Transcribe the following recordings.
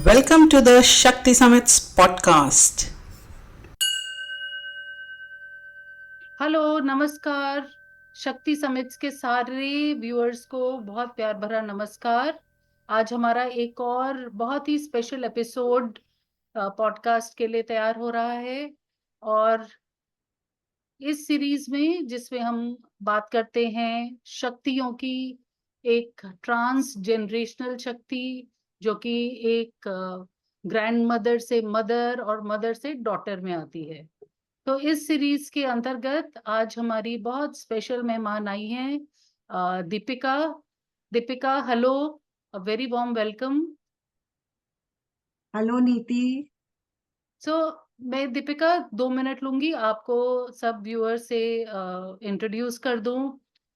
Welcome to the Shakti Summits podcast. Hello, नमस्कार। शक्ति summits के सारे व्यूअर्स को बहुत प्यार भरा नमस्कार। आज हमारा एक और बहुत ही स्पेशल एपिसोड पॉडकास्ट के लिए तैयार हो रहा है। और इस सीरीज में जिसमें हम बात करते हैं शक्तियों की, एक ट्रांस जनरेशनल शक्ति जो कि एक ग्रैंड मदर से मदर और मदर से डॉटर में आती है। तो इस सीरीज के अंतर्गत आज हमारी बहुत स्पेशल मेहमान आई हैं, Deepika. Deepika, hello, a very warm welcome. Hello नीति। सो मैं दीपिका 2 मिनट लूंगी, आपको सब व्यूअर से इंट्रोड्यूस कर दूं।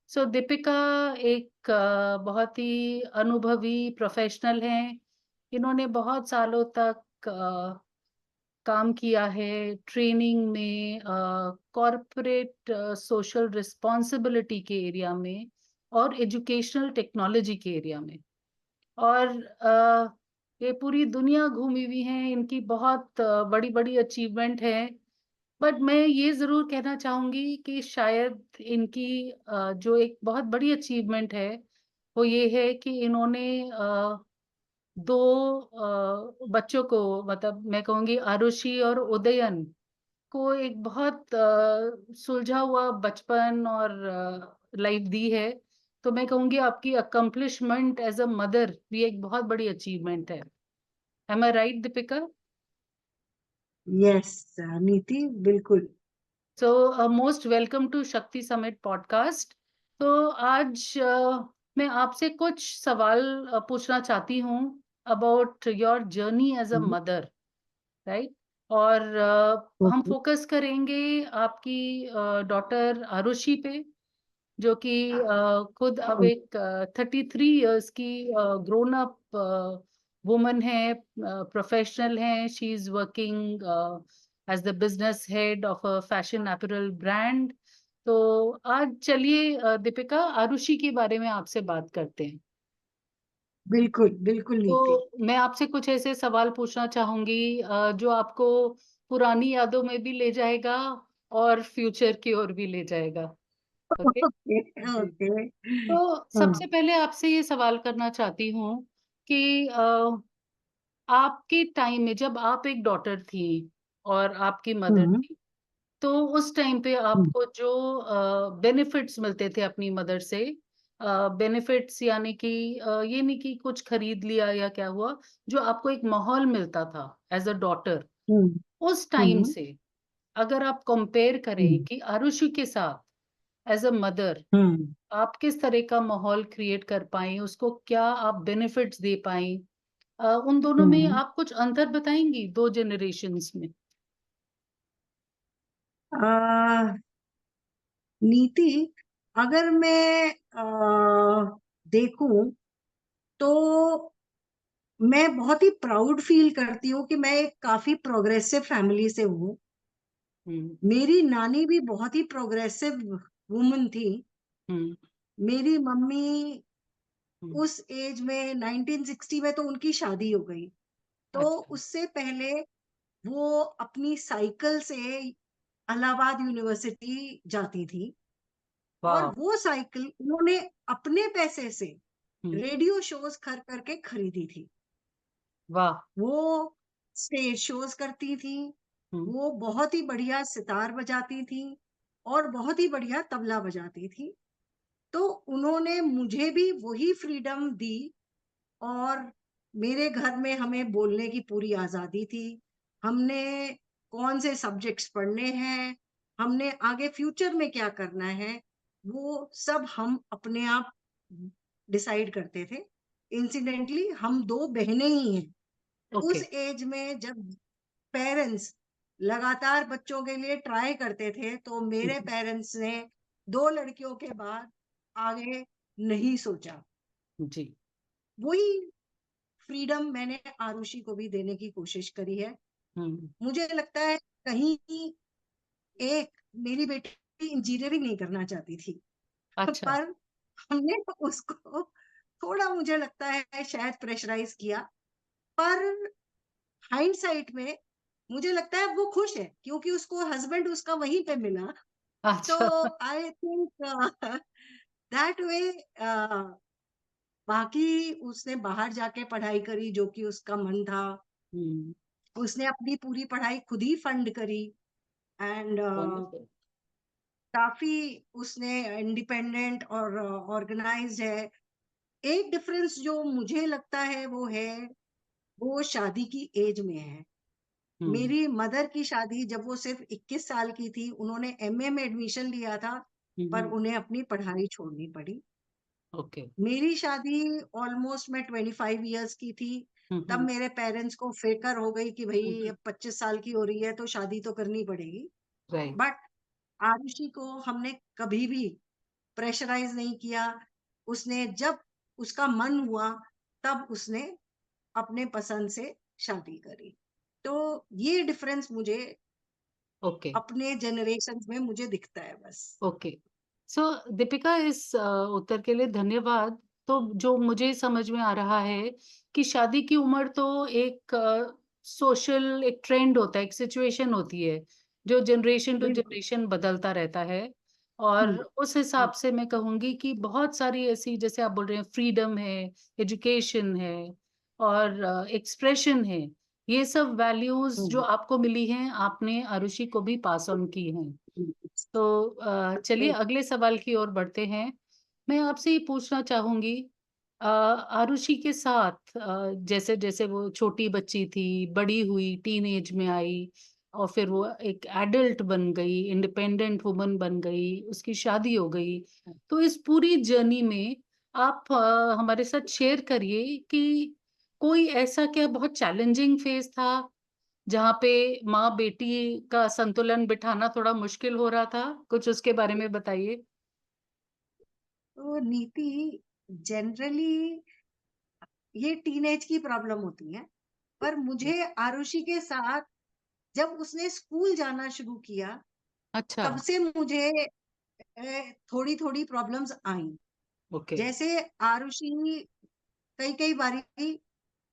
सो दीपिका एक बहुत ही अनुभवी प्रोफेशनल हैं। इन्होंने बहुत सालों तक काम किया है ट्रेनिंग में, कॉरपोरेट सोशल रिस्पॉन्सिबिलिटी के एरिया में और एजुकेशनल टेक्नोलॉजी के एरिया में। और ये पूरी दुनिया घूमी हुई हैं, इनकी बहुत बड़ी बड़ी अचीवमेंट है। बट मैं ये ज़रूर कहना चाहूँगी कि शायद इनकी जो एक बहुत बड़ी अचीवमेंट है वो ये है कि इन्होंने दो बच्चों को, मतलब मैं कहूँगी आरुषि और उदयन को, एक बहुत सुलझा हुआ बचपन और लाइफ दी है। तो मैं कहूँगी आपकी अकम्पलिशमेंट एज अ मदर भी एक बहुत बड़ी अचीवमेंट है। Am I right Deepika? Yes Neeti, बिल्कुल। So most welcome to Shakti summit podcast. तो आज मैं आपसे कुछ सवाल पूछना चाहती हूँ about your journey as a mother, right. और हम ओके। फोकस करेंगे आपकी डॉटर आरुषि पे, जो कि खुद अब एक 33 इयर्स की ग्रोन अप वुमन है, प्रोफेशनल है। She is working as the business head of a fashion apparel brand. तो आज चलिए दीपिका, आरुषि के बारे में आपसे बात करते हैं। बिल्कुल बिल्कुल नीति। तो मैं आपसे कुछ ऐसे सवाल पूछना चाहूंगी जो आपको पुरानी यादों में भी ले जाएगा और फ्यूचर की ओर भी ले जाएगा। ओके ओके जी। ओके। तो सबसे पहले आपसे ये सवाल करना चाहती हूँ कि आपके टाइम में जब आप एक डॉटर थी और आपकी मदर हम्म थी, तो उस टाइम पे आपको जो बेनिफिट्स मिलते थे अपनी मदर से, बेनिफिट्स यानी कि ये नहीं कि कुछ खरीद लिया या क्या हुआ, जो आपको एक माहौल मिलता था एज अ डॉटर, हम्म उस टाइम हम्म से अगर आप कंपेयर करें हम्म कि आरुषि के साथ एज अ मदर हम्म आप किस तरह का माहौल क्रिएट कर पाई, उसको क्या आप बेनिफिट्स दे पाई, उन दोनों में हम्म। आप कुछ अंतर बताएंगी दो जनरेशन्स में? आ, नीति, अगर मैं देखूं तो मैं बहुत ही प्राउड फील करती हूँ कि मैं एक काफी प्रोग्रेसिव फैमिली से हूँ। हम्म मेरी नानी भी बहुत ही प्रोग्रेसिव वुमन थी। हम्म मेरी मम्मी हम्म उस एज में 1960 में तो उनकी शादी हो गई। तो अच्छा, उससे पहले वो अपनी साइकिल से इलाहाबाद यूनिवर्सिटी जाती थी। और वाह। वो साइकिल उन्होंने अपने पैसे से हम्म रेडियो शोज करके खरीदी थी। वाह। वो स्टेज शोज करती थी। हम्म वो बहुत ही बढ़िया सितार बजाती थी और बहुत ही बढ़िया तबला बजाती थी। तो उन्होंने मुझे भी वही फ्रीडम दी। और मेरे घर में हमें बोलने की पूरी आजादी थी। हमने कौन से सब्जेक्ट्स पढ़ने हैं, हमने आगे फ्यूचर में क्या करना है, वो सब हम अपने आप डिसाइड करते थे। इंसिडेंटली हम दो बहनें ही हैं। उस ओके। एज में जब पेरेंट्स लगातार बच्चों के लिए ट्राई करते थे, तो मेरे हम्म, पेरेंट्स ने दो लड़कियों के बाद आगे नहीं सोचा। जी। वही फ्रीडम मैंने आरुषि को भी देने की कोशिश करी है। हम्म मुझे लगता है कहीं एक मेरी बेटी इंजीनियरिंग नहीं करना चाहती थी। अच्छा। पर हमने उसको थोड़ा, मुझे लगता है शायद प्रेशराइज किया। पर हाइंडसाइट में मुझे लगता है वो खुश है क्योंकि उसको हस्बैंड उसका वहीं पे मिला। तो अच्छा। आई थिंक दैट वे बाकी उसने बाहर जाके पढ़ाई करी जो कि उसका मन था। हम्म। उसने अपनी पूरी पढ़ाई खुद ही फंड करी एंड वंडरफुल। काफी उसने इंडिपेंडेंट और ऑर्गेनाइज्ड है। एक डिफरेंस जो मुझे लगता है वो शादी की एज में है। हम्म। मेरी मदर की शादी जब वो सिर्फ 21 साल की थी, उन्होंने एमए में एडमिशन लिया था, पर हम्म। उन्हें अपनी पढ़ाई छोड़नी पड़ी। ओके। मेरी शादी ऑलमोस्ट मैं 25 इयर्स की थी। तब हम्म। मेरे पेरेंट्स को फिक्र हो गई कि भाई हम्म। अब 25 साल की हो रही है तो शादी तो करनी पड़ेगी। राइट। बट आरुषि को हमने कभी भी प्रेशराइज नहीं किया। उसने जब उसका मन हुआ तब उसने अपने पसंद से शादी करी। तो ये डिफरेंस मुझे ओके। अपने जनरेशन में मुझे दिखता है बस। ओके। सो दीपिका, इस उत्तर के लिए धन्यवाद। तो जो मुझे समझ में आ रहा है कि शादी की उम्र तो एक सोशल एक ट्रेंड होता है, एक सिचुएशन होती है जो जनरेशन टू बिल्कुल। जनरेशन बदलता रहता है। और हम्म, उस हिसाब से मैं कहूंगी कि बहुत सारी ऐसी, जैसे आप बोल रहे हैं, फ्रीडम है, एजुकेशन है और एक्सप्रेशन है, ये सब वैल्यूज जो हम्म, आपको मिली हैं, आपने आरुषि को भी पास ऑन की हैं। हम्म, तो चलिए बिल्कुल। अगले सवाल की ओर बढ़ते हैं। मैं आपसे ये पूछना चाहूंगी, आरुषि के साथ जैसे जैसे वो छोटी बच्ची थी, बड़ी हुई, टीन एज में आई, और फिर वो एक एडल्ट बन गई, इंडिपेंडेंट वुमन बन गई, उसकी शादी हो गई। तो इस पूरी जर्नी में आप हमारे साथ शेयर करिए कि कोई ऐसा क्या बहुत चैलेंजिंग फेज था जहाँ पे माँ बेटी का संतुलन बिठाना थोड़ा मुश्किल हो रहा था? कुछ उसके बारे में बताइए। तो नीति जनरली ये टीनेज की प्रॉब्लम होती है, पर मुझे आरुषि के साथ जब उसने स्कूल जाना शुरू किया अच्छा। तब से मुझे थोड़ी थोड़ी प्रॉब्लम्स आई। ओके। जैसे आरुषि कई कई बारी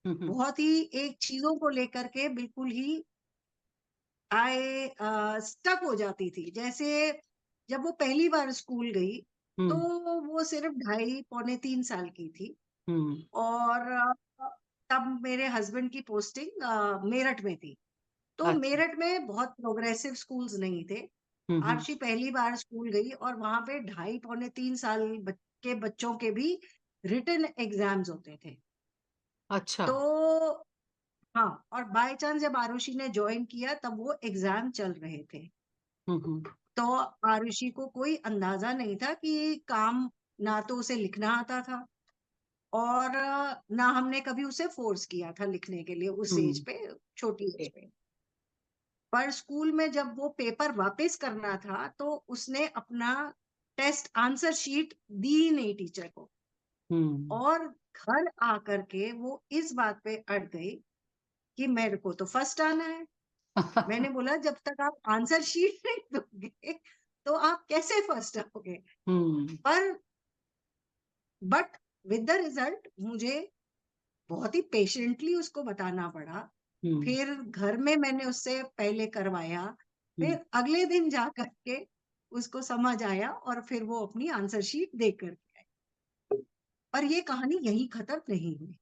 हम्म। बहुत ही एक चीजों को लेकर के बिल्कुल ही आए स्टक हो जाती थी। जैसे जब वो पहली बार स्कूल गई तो हम्म। वो सिर्फ 2.5 पौने 3 साल की थी। हम्म। और तब मेरे हस्बैंड की पोस्टिंग मेरठ में थी। तो अच्छा। मेरठ में बहुत प्रोग्रेसिव स्कूल्स नहीं थे। हम्म। आरशी पहली बार स्कूल गई और वहां पे 2.5 पौने 3 साल के बच्चों के भी रिटन एग्जाम्स होते थे। अच्छा। तो हाँ, और बाय चांस जब आरुषि ने ज्वाइन किया तब वो एग्जाम चल रहे थे। हम्म। तो आरुषि को कोई अंदाजा नहीं था कि काम, ना तो उसे लिखना आता था और ना हमने कभी उसे फोर्स किया था लिखने के लिए उस एज हम्म। पे, छोटी एज ओके। पे। पर स्कूल में जब वो पेपर वापस करना था तो उसने अपना टेस्ट आंसर शीट दी ही नहीं टीचर को। हम्म। और घर आकर के वो इस बात पे अड़ गई कि मेरे को तो फर्स्ट आना है। मैंने बोला जब तक आप आंसर शीट नहीं दोगे तो आप कैसे फर्स्ट आओगे। हम्म। पर बट विद द रिजल्ट मुझे बहुत ही पेशेंटली उसको बताना पड़ा। हम्म। फिर घर में मैंने उससे पहले करवाया, हम्म। फिर अगले दिन जा करके उसको समझ आया और फिर वो अपनी आंसर शीट दे करके आई। पर ये कहानी यहीं खत्म नहीं हुई।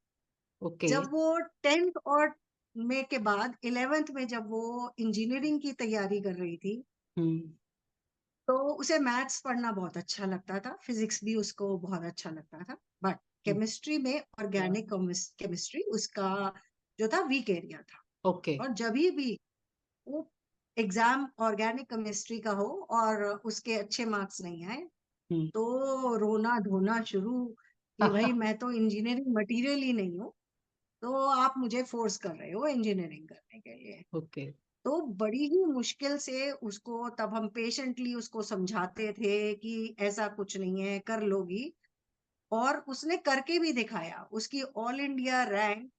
ओके। जब वो 10th और में के बाद 11th में जब वो इंजीनियरिंग की तैयारी कर रही थी हम्म। तो उसे मैथ्स पढ़ना बहुत अच्छा लगता था, फिजिक्स भी उसको बहुत अच्छा लगता था। बट केमिस्ट्री में ऑर्गेनिक केमिस्ट्री उसका जो था वीक एरिया था। ओके। और जब भी वो एग्जाम ऑर्गेनिक केमिस्ट्री का हो और उसके अच्छे मार्क्स नहीं आए हम्म। तो रोना धोना शुरू कि भाई मैं तो इंजीनियरिंग मटेरियल ही नहीं हूँ, तो आप मुझे फोर्स कर रहे हो इंजीनियरिंग करने के लिए। ओके। तो बड़ी ही मुश्किल से उसको, तब हम पेशेंटली उसको समझाते थे कि ऐसा कुछ नहीं है, कर लोगी। और उसने करके भी दिखाया। उसकी ऑल इंडिया रैंक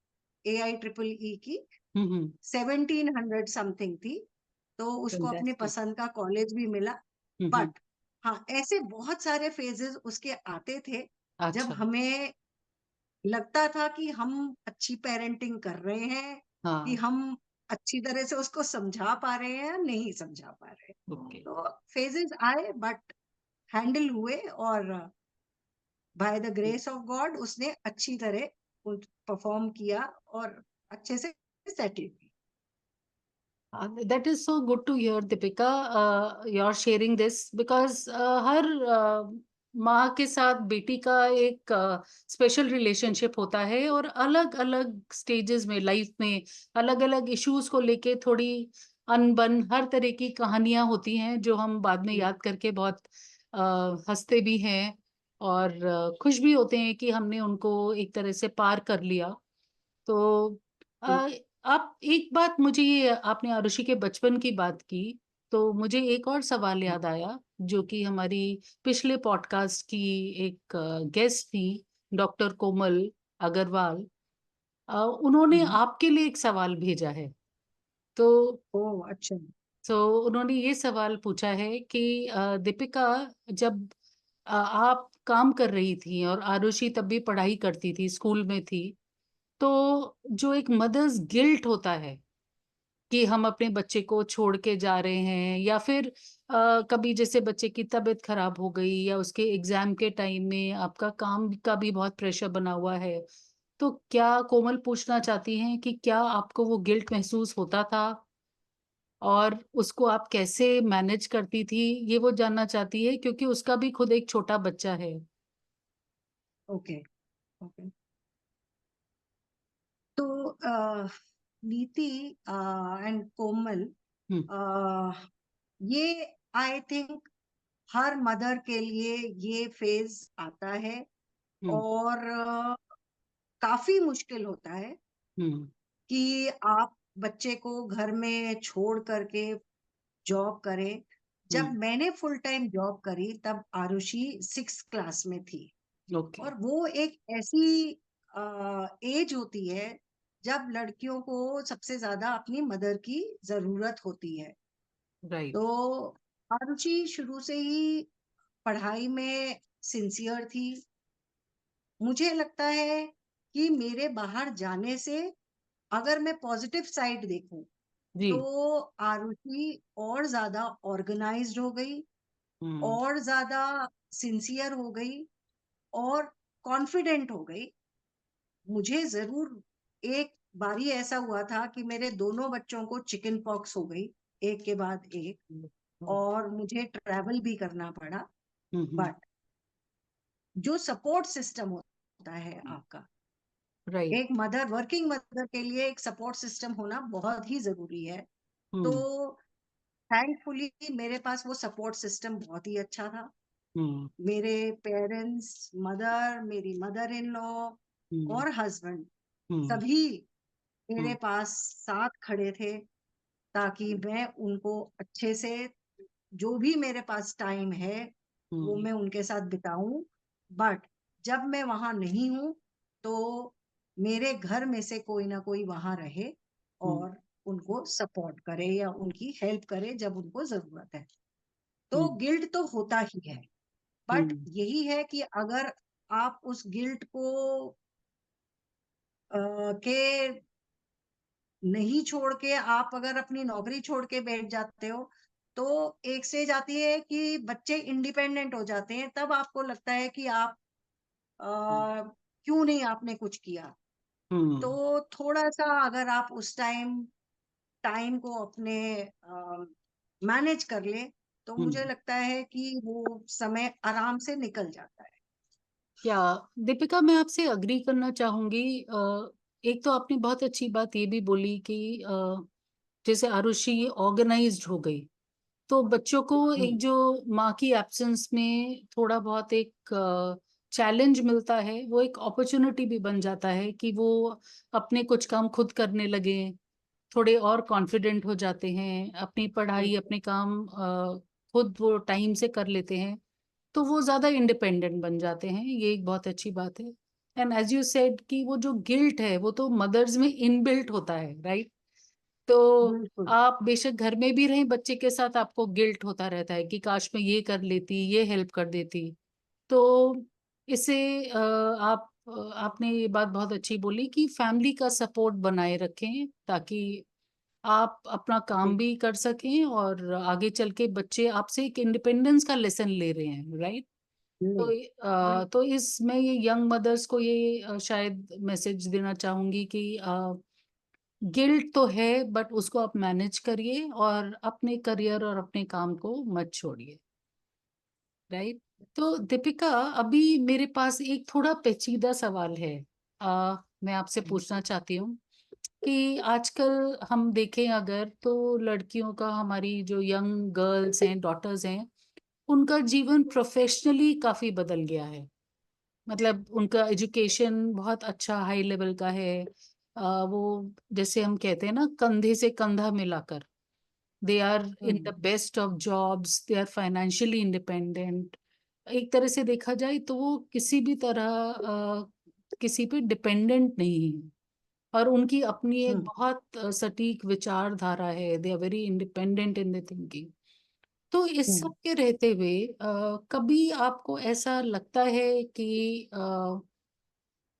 AIEEE की हम्म। 1700 समथिंग थी। तो उसको अपने फैंटास्टिक। पसंद का कॉलेज भी मिला। हम्म। बट हाँ, ऐसे बहुत सारे फेजेस उसके आते थे जब अच्छा। हमें लगता था कि हम अच्छी पेरेंटिंग कर रहे हैं, कि हाँ, हम अच्छी तरह से उसको समझा पा रहे हैं या नहीं समझा पा रहे। ओके। तो फेजेस आए बट हैंडल हुए, और by the grace of God उसने अच्छी तरह परफॉर्म किया और अच्छे से सेटल हुई। That is so good to hear, Deepika. You're sharing this because हर माँ के साथ बेटी का एक स्पेशल रिलेशनशिप होता है, और अलग अलग स्टेजेस में लाइफ में अलग अलग इश्यूज को लेके थोड़ी अनबन हर तरह की कहानियां होती हैं, जो हम बाद में याद करके बहुत हंसते भी हैं और खुश भी होते हैं कि हमने उनको एक तरह से पार कर लिया। तो अ, आप एक बात मुझे, ये आपने आरुषि के बचपन की बात की, तो मुझे एक और सवाल याद आया, जो कि हमारी पिछले पॉडकास्ट की एक गेस्ट थी, डॉक्टर कोमल अग्रवाल। उन्होंने आपके लिए एक सवाल भेजा है। तो ओह अच्छा। उन्होंने ये सवाल पूछा है कि दीपिका, जब आप काम कर रही थी और आरुषि तब भी पढ़ाई करती थी, स्कूल में थी, तो जो एक मदर्स गिल्ट होता है कि हम अपने बच्चे को छोड़ के जा रहे हैं, या फिर कभी जैसे बच्चे की तबीयत खराब हो गई, या उसके एग्जाम के टाइम में आपका काम का भी बहुत प्रेशर बना हुआ है, तो क्या कोमल पूछना चाहती हैं कि क्या आपको वो गिल्ट महसूस होता था, और उसको आप कैसे मैनेज करती थी, ये वो जानना चाहती है, क्योंकि उसका भी खुद एक छोटा बच्चा है। Okay okay. तो नीति एंड कोमल, हम्म। अ, ये आई थिंक हर मदर के लिए ये फेज आता है, हम्म। और काफी मुश्किल होता है हम्म। कि आप बच्चे को घर में छोड़ करके जॉब करें। जब हम्म। मैंने फुल टाइम जॉब करी तब आरुषि 6th क्लास में थी, ओके। और वो एक ऐसी एज होती है जब लड़कियों को सबसे ज्यादा अपनी मदर की जरूरत होती है। तो राइट। आरुचि शुरू से ही पढ़ाई में सिंसियर थी। मुझे लगता है कि मेरे बाहर जाने से, अगर मैं पॉजिटिव साइड देखूं, जी। तो आरुचि और ज्यादा ऑर्गेनाइज्ड हो गई, हम्म। और ज्यादा सिंसियर हो गई, और कॉन्फिडेंट हो गई। मुझे जरूर एक बारी ऐसा हुआ था कि मेरे दोनों बच्चों को चिकन पॉक्स हो गई, एक के बाद एक, और मुझे ट्रैवल भी करना पड़ा। हम्म। बट जो सपोर्ट सिस्टम होता है आपका, राइट। एक मदर, वर्किंग मदर के लिए एक सपोर्ट सिस्टम होना बहुत ही जरूरी है। तो हम्म। थैंकफुली मेरे पास वो सपोर्ट सिस्टम बहुत ही अच्छा था। हम्म। मेरे पेरेंट्स, मदर, मेरी मदर इन लॉ हम्म। और हस्बैंड, हम्म। सभी मेरे हम्म। पास साथ खड़े थे, ताकि मैं उनको अच्छे से, जो भी मेरे पास टाइम है वो हम्म। मैं उनके साथ बिताऊं। बट जब मैं वहां नहीं हूं, तो मेरे घर में से कोई ना कोई वहां रहे हम्म। और उनको सपोर्ट करे या उनकी हेल्प करे जब उनको जरूरत है। तो हम्म। गिल्ट तो होता ही है, बट हम्म। यही है कि अगर आप उस गिल्ट को के नहीं छोड़ के, आप अगर अपनी नौकरी छोड़ के बैठ जाते हो, तो एक स्टेज आती है कि बच्चे इंडिपेंडेंट हो जाते हैं, तब आपको लगता है कि आप क्यों नहीं आपने कुछ किया। तो हम्म। थोड़ा सा अगर आप उस टाइम टाइम को अपने मैनेज कर ले, तो मुझे हम्म। लगता है कि वो समय आराम से निकल जाता है। क्या दीपिका, मैं आपसे अग्री करना चाहूंगी। एक तो आपने बहुत अच्छी बात ये भी बोली कि जैसे आरुषि ऑर्गेनाइज्ड हो गई, तो बच्चों को एक हम्म, जो माँ की एब्सेंस में थोड़ा बहुत एक चैलेंज मिलता है, वो एक अपॉर्चुनिटी भी बन जाता है कि वो अपने कुछ काम खुद करने लगे, थोड़े और कॉन्फिडेंट हो जाते हैं, अपनी पढ़ाई बिल्कुल अपने काम खुद वो टाइम से कर लेते हैं, तो वो ज्यादा इंडिपेंडेंट बन जाते हैं। ये एक बहुत अच्छी बात है। एंड एज यू सेड कि वो जो गिल्ट है वो तो मदर्स में इनबिल्ट होता है, राइट? तो बिल्कुल। आप बेशक घर में भी रहें, बच्चे के साथ आपको गिल्ट होता रहता है कि काश मैं ये कर लेती, ये हेल्प कर देती। तो इससे आप आपने ये बात बहुत अच्छी बोली कि फैमिली का सपोर्ट बनाए रखें ताकि आप अपना काम जी भी कर सकें और आगे चल के बच्चे आपसे एक इंडिपेंडेंस का लेसन ले रहे हैं, राइट? जी जी तो इसमें ये यंग मदर्स को ये शायद मैसेज देना चाहूंगी कि गिल्ट तो है बट उसको आप मैनेज करिए और अपने करियर और अपने काम को मत छोड़िए, राइट? तो दीपिका, अभी मेरे पास एक थोड़ा पेचीदा सवाल है। मैं आपसे पूछना चाहती हूँ कि आजकल हम देखें अगर तो लड़कियों का, हमारी जो यंग गर्ल्स हैं, डॉटर्स हैं, उनका जीवन प्रोफेशनली काफी बदल गया है। मतलब उनका एजुकेशन बहुत अच्छा हाई लेवल का है। वो जैसे हम कहते हैं ना, कंधे से कंधा मिलाकर they are in the best of jobs, they are financially independent. एक तरह से देखा जाए तो वो किसी भी तरह किसी पे डिपेंडेंट नहीं है और उनकी अपनी एक हम्म बहुत सटीक विचारधारा है। They are very independent in the thinking. तो इस सब हम्म के रहते हुए कभी आपको ऐसा लगता है कि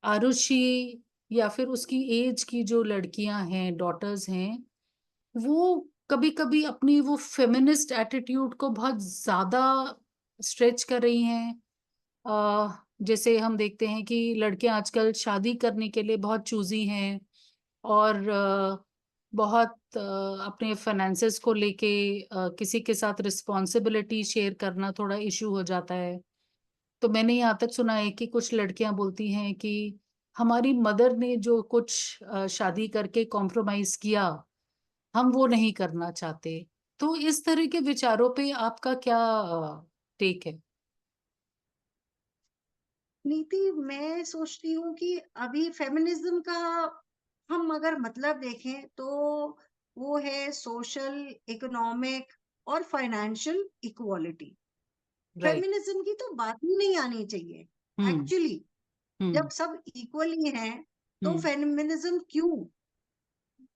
आरुषि या फिर उसकी एज की जो लड़कियां हैं, डॉटर्स हैं, वो कभी कभी अपनी वो फेमिनिस्ट एटीट्यूड को बहुत ज्यादा स्ट्रेच कर रही हैं? जैसे हम देखते हैं कि लड़कियां आजकल शादी करने के लिए बहुत चूजी हैं और बहुत अपने फाइनेंसेस को लेके किसी के साथ रिस्पॉन्सिबिलिटी शेयर करना थोड़ा इशू हो जाता है। तो मैंने यहाँ तक सुना है कि कुछ लड़कियां बोलती हैं कि हमारी मदर ने जो कुछ शादी करके कॉम्प्रोमाइज किया, हम वो नहीं करना चाहते। तो इस तरह के विचारों पे आपका क्या टेक है? नीति, मैं सोचती हूँ कि अभी फेमिनिज्म का हम अगर मतलब देखें तो वो है सोशल, इकोनॉमिक और फाइनेंशियल इक्वालिटी। राइट। फेमिनिज्म की तो बात ही नहीं आनी चाहिए। हम्म। एक्चुअली हम्म। जब सब इक्वली हैं तो हम्म। फेमिनिज्म क्यों?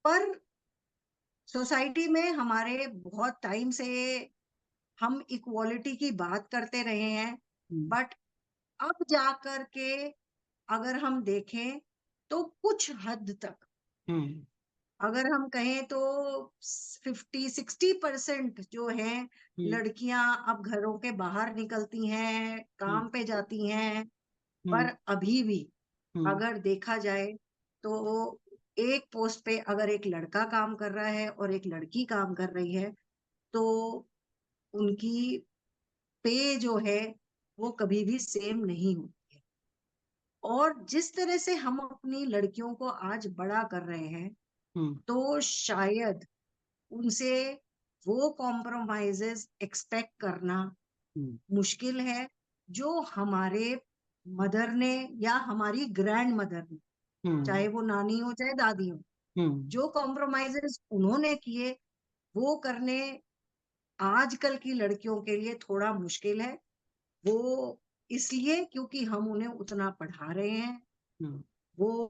पर सोसाइटी में हमारे बहुत टाइम से हम इक्वालिटी की बात करते रहे हैं, हम्म। बट अब जाकर के अगर हम देखें तो कुछ हद तक, हम्म। अगर हम कहें तो 50-60% जो है हम्म। लड़कियां अब घरों के बाहर निकलती हैं, हम्म। काम पे जाती हैं। हम्म। पर अभी भी हम्म। अगर देखा जाए तो एक पोस्ट पे अगर एक लड़का काम कर रहा है और एक लड़की काम कर रही है तो उनकी पे जो है वो कभी भी सेम नहीं होती है। और जिस तरह से हम अपनी लड़कियों को आज बड़ा कर रहे हैं हम्म। तो शायद उनसे वो कॉम्प्रोमाइजेस एक्सपेक्ट करना हम्म। मुश्किल है जो हमारे मदर ने या हमारी ग्रैंड मदर ने, हम्म। चाहे वो नानी हो चाहे दादी हो, हम्म। जो कॉम्प्रोमाइजेस उन्होंने किए वो करने आजकल की लड़कियों के लिए थोड़ा मुश्किल है। वो इसलिए क्योंकि हम उन्हें उतना पढ़ा रहे हैं, हम्म। वो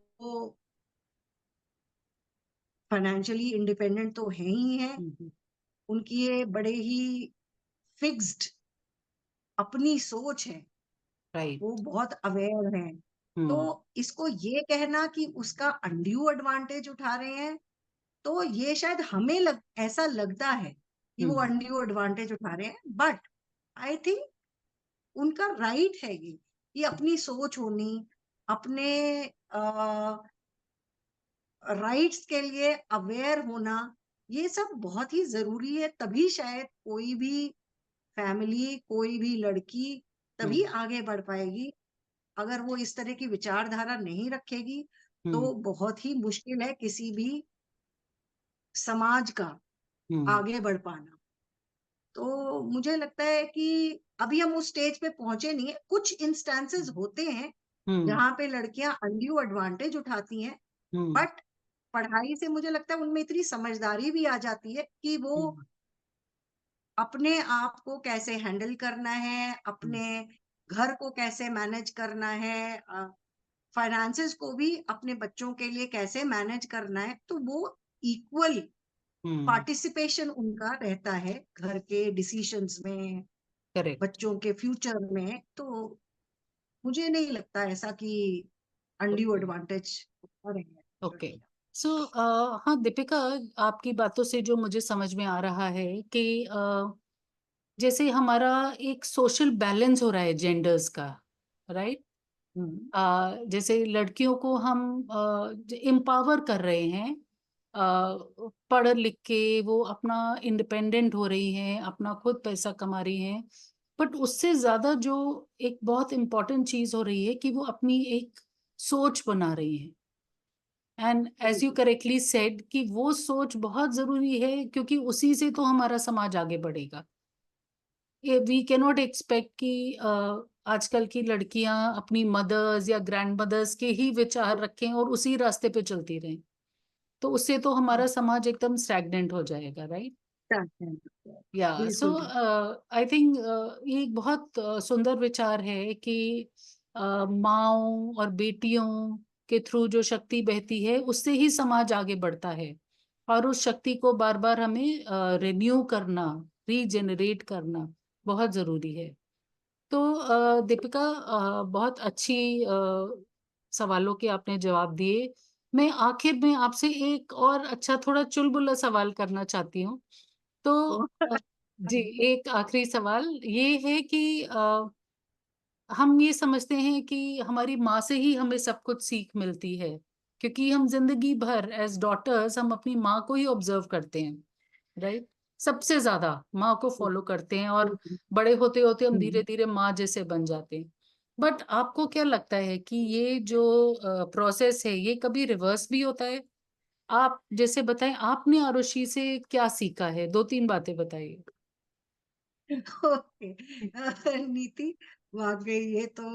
फाइनेंशियली इंडिपेंडेंट तो है ही है, हम्म। उनकी ये बड़े ही फिक्स्ड अपनी सोच है, वो राइट। बहुत अवेयर हैं। तो हम्म। इसको ये कहना कि उसका अनड्यू एडवांटेज उठा रहे हैं, तो ये शायद हमें ऐसा लगता है कि वो हम्म। अनड्यू एडवांटेज उठा रहे हैं, बट आई थिंक उनका राइट है ये अपनी सोच होनी, अपने राइट्स के लिए अवेयर होना, ये सब बहुत ही जरूरी है। तभी शायद कोई भी फैमिली, कोई भी लड़की तभी हम्म। आगे बढ़ पाएगी। अगर वो इस तरह की विचारधारा नहीं रखेगी हम्म। तो बहुत ही मुश्किल है किसी भी समाज का हम्म। आगे बढ़ पाना। तो मुझे लगता है कि अभी हम उस स्टेज पे पहुंचे नहीं है। कुछ इंस्टेंसेस होते हैं हम्म। जहां पे लड़कियां अनड्यू एडवांटेज उठाती हैं, हम्म। बट पढ़ाई से मुझे लगता है उनमें इतनी समझदारी भी आ जाती है कि वो हम्म। अपने आप को कैसे हैंडल करना है, हम्म। अपने घर को कैसे मैनेज करना है, फाइनेंसेस को भी अपने बच्चों के लिए कैसे मैनेज करना है, तो वो इक्वल हम्म। पार्टिसिपेशन उनका रहता है घर के डिसीशंस में, करेक्ट। बच्चों के फ्यूचर में। तो मुझे नहीं लगता ऐसा कि undue okay advantage okay so हाँ दीपिका, आपकी बातों से जो मुझे समझ में आ रहा है कि जैसे हमारा एक सोशल बैलेंस हो रहा है जेंडर्स का, राइट? जैसे लड़कियों को हम एम्पावर कर रहे हैं, पढ़ लिख के वो अपना इंडिपेंडेंट हो रही हैं, अपना खुद पैसा कमा रही हैं। बट उससे ज्यादा जो एक बहुत इम्पोर्टेंट चीज हो रही है कि वो अपनी एक सोच बना रही हैं। And as you correctly said कि वो सोच बहुत जरूरी है, क्योंकि उसी से तो हमारा समाज आगे बढ़ेगा। वी कैनॉट एक्सपेक्ट कि आजकल की लड़कियां अपनी मदर्स या ग्रैंड मदर्स के ही विचार रखें और उसी रास्ते पे चलती रहें, तो उससे तो हमारा समाज एकदम स्टैग्नेंट हो जाएगा, राइट? या सो बिल्कुल बिल्कुल। आई थिंक ये एक बहुत सुंदर विचार है कि माँओं और बेटियों के थ्रू जो शक्ति बहती है उससे ही समाज आगे बढ़ता है, और उस शक्ति को बार बार हमें रिन्यू करना, रीजेनरेट करना बहुत जरूरी है। तो दीपिका, बहुत अच्छी सवालों के आपने जवाब दिए। मैं आखिर में आपसे एक और अच्छा थोड़ा चुलबुला सवाल करना चाहती हूँ। तो अ, जी, एक आखिरी सवाल ये है कि हम ये समझते हैं कि हमारी माँ से ही हमें सब कुछ सीख मिलती है, क्योंकि हम जिंदगी भर एज डॉटर्स हम अपनी माँ को ही ऑब्जर्व करते हैं, राइट? सबसे ज्यादा माँ को फॉलो करते हैं, और बड़े होते होते हम धीरे धीरे माँ जैसे बन जाते हैं। बट आपको क्या लगता है कि ये जो प्रोसेस है ये कभी रिवर्स भी होता है? आप जैसे बताएं, आपने आरुषि से क्या सीखा है? 2-3 बातें बताइए। ओके। नीति, वाकई ये तो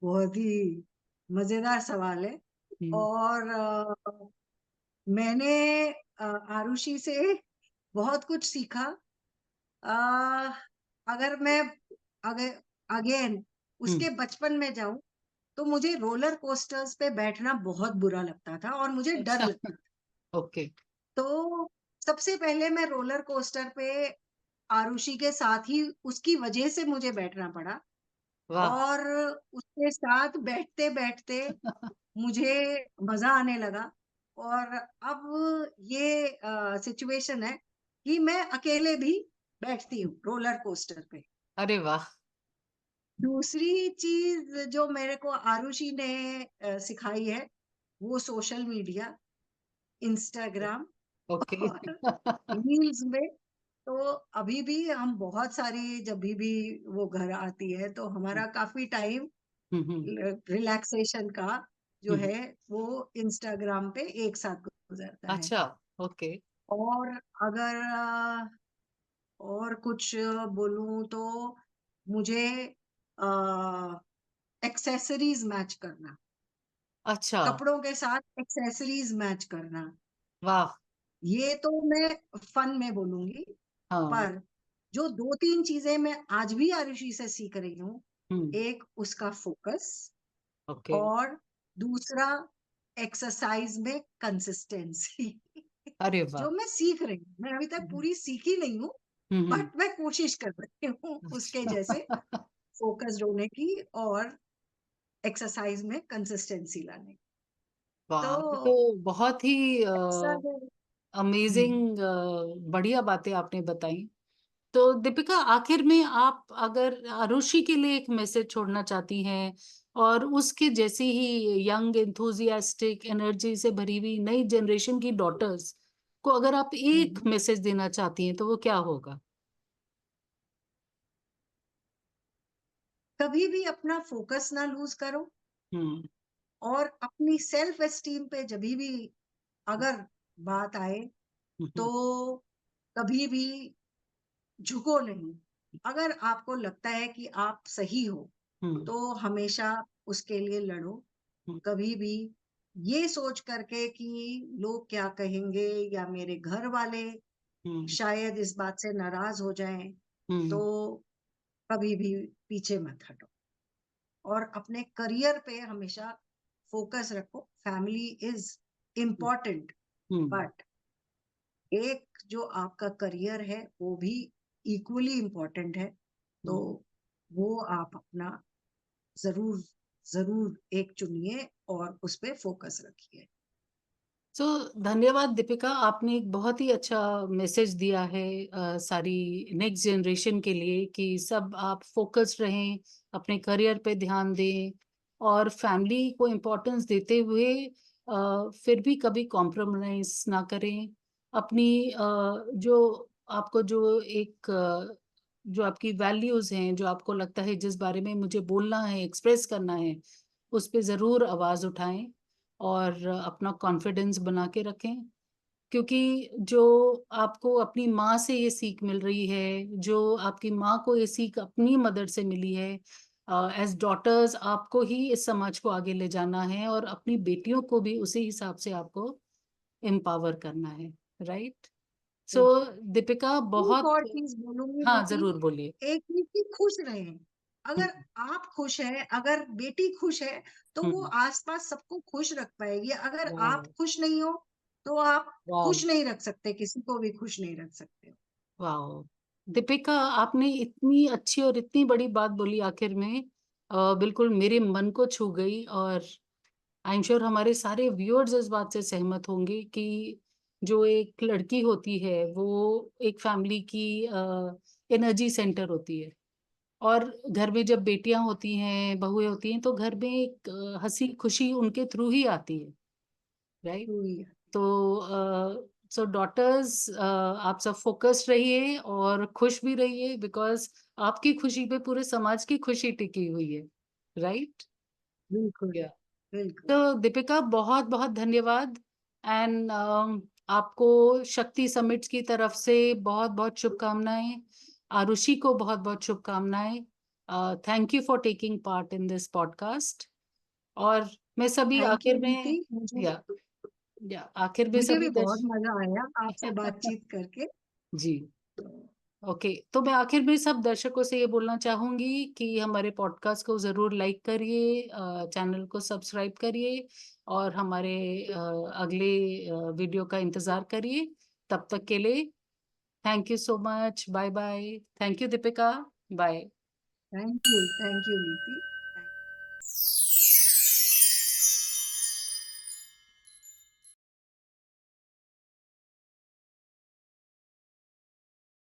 बहुत ही मजेदार सवाल है। हम्म। और मैंने आरुषि से बहुत कुछ सीखा। अ, अगर मैं अगर अगेन हम्म। उसके बचपन में जाऊं तो मुझे रोलर कोस्टर्स पे बैठना बहुत बुरा लगता था और मुझे डर अच्छा। लगता था। ओके। तो सबसे पहले मैं रोलर कोस्टर पे आरुषि के साथ ही उसकी वजह से मुझे बैठना पड़ा। वाह। और उसके साथ बैठते-बैठते मुझे मज़ा आने लगा। और अब ये सिचुएशन है कि मैं अकेले भी बैठती हूँ रोलर कोस्टर पे। अरे वाह। दूसरी चीज़ जो मेरे को आरुषि ने सिखाई है, वो सोशल मीडिया, इंस्टाग्राम ओके। और रील्स में। तो अभी भी हम बहुत सारी जभी भी वो घर आती है तो हमारा काफ़ी टाइम हम्म। रिलैक्सेशन का जो हम्म। है वो इंस्टाग्राम पे एक साथ गुजरता है। अच्छा। ओके। और अगर और कुछ बोलूं तो मुझे एक्सेसरीज मैच करना, अच्छा। कपड़ों के साथ एक्सेसरीज मैच करना, वाह। ये तो मैं फन में बोलूंगी। हाँ। पर जो 2-3 चीजें मैं आज भी आरुषि से सीख रही हूँ, हम्म। एक उसका फोकस ओके। और दूसरा एक्सरसाइज में कंसिस्टेंसी। अरे वाह। जो मैं सीख रही हूँ, मैं अभी तक पूरी सीखी नहीं हूँ, हम्म। बट मैं कोशिश कर रही हूँ उसके जैसे फोकस्ड होने की और एक्सरसाइज में कंसिस्टेंसी लाने की। वाह, ये तो तो बहुत ही ऐसा है। अमेजिंग, बढ़िया बातें आपने बताई। तो दीपिका, आखिर में आप अगर आरुषि के लिए एक मैसेज छोड़ना चाहती हैं, और उसके जैसी ही यंग एंथुजियास्टिक एनर्जी से भरी हुई नई जनरेशन की डॉटर्स को अगर आप एक हम्म, मैसेज देना चाहती हैं, तो वो क्या होगा? कभी भी अपना फोकस ना लूज करो हम्म। और अपनी सेल्फ एस्टीम पे जभी भी अगर बात आए तो हम्म। कभी भी झुको नहीं। अगर आपको लगता है कि आप सही हो हम्म। तो हमेशा उसके लिए लड़ो। कभी भी ये सोच करके कि लोग क्या कहेंगे या मेरे घर वाले हम्म। शायद इस बात से नाराज हो जाएं, तो हम्म। कभी भी पीछे मत हटो और अपने करियर पे हमेशा फोकस रखो। Family is important, hmm. But एक जो आपका करियर है वो भी इक्वली इम्पोर्टेंट है। तो हम्म। वो आप अपना जरूर जरूर एक चुनिए और उस पे फोकस रखिए। सो धन्यवाद दीपिका, आपने एक बहुत ही अच्छा मैसेज दिया है सारी नेक्स्ट जनरेशन के लिए कि सब आप फोकस्ड रहें, अपने करियर पे ध्यान दें और फैमिली को इम्पोर्टेंस देते हुए फिर भी कभी कॉम्प्रोमाइज ना करें। अपनी जो आपको जो एक जो आपकी वैल्यूज हैं, जो आपको लगता है जिस बारे में मुझे बोलना है, एक्सप्रेस करना है, उस पे ज़रूर आवाज़ उठाएं और अपना कॉन्फिडेंस बना के रखें। क्योंकि जो आपको अपनी माँ से ये सीख मिल रही है, जो आपकी माँ को ये सीख अपनी मदर से मिली है, एज डॉटर्स आपको ही इस समाज को आगे ले जाना है और अपनी बेटियों को भी उसी हिसाब से आपको एम्पावर करना है, राइट? सो दीपिका एक बहुत और चीज बोलूंगी हाँ, नीति, जरूर बोलिए। एक चीज की खुश रहें। अगर हम्म, आप खुश हैं, अगर बेटी खुश है, तो वो हम्म, आसपास सबको खुश रख पाएगी। अगर वाह, आप खुश नहीं हो, तो आप वाह, खुश नहीं रख सकते, किसी को भी खुश नहीं रख सकते। वाह। दीपिका, आपने इतनी अच्छी और इतनी बड़ी बात बोली आखिर में, बिल्कुल मेरे मन को छू गई और आई एम श्योर हमारे सारे व्यूअर्स इस बात से सहमत होंगे कि जो एक लड़की होती है वो एक फैमिली की एनर्जी सेंटर होती है। और घर में जब बेटियां होती हैं, बहुएं होती हैं, तो घर में एक हंसी खुशी उनके थ्रू ही आती है, राइट? तो ये तो सो डॉटर्स, आप सब फोकस्ड रहिए और खुश भी रहिए, बिकॉज आपकी खुशी पे पूरे समाज की खुशी टिकी हुई है, राइट? बिल्कुल, बिल्कुल। तो दीपिका, बहुत बहुत धन्यवाद एंड आपको शक्ति समिट्स की तरफ से बहुत बहुत शुभकामनाएं। आरुषि को बहुत बहुत शुभकामनाएं। Thank you for taking part in this podcast. और मैं सभी थैंक यू आखिर में नीति, मुझे या आखिर में मुझे भी सभी बहुत मजा आया आपसे बातचीत करके। जी, तो ओके। तो मैं आखिर में सब दर्शकों से ये बोलना चाहूंगी कि हमारे पॉडकास्ट को जरूर लाइक करिए, चैनल को सब्सक्राइब करिए और हमारे अगले वीडियो का इंतजार करिए। तब तक के लिए thank you so much, bye bye. Thank you Deepika, bye. Thank you नीति।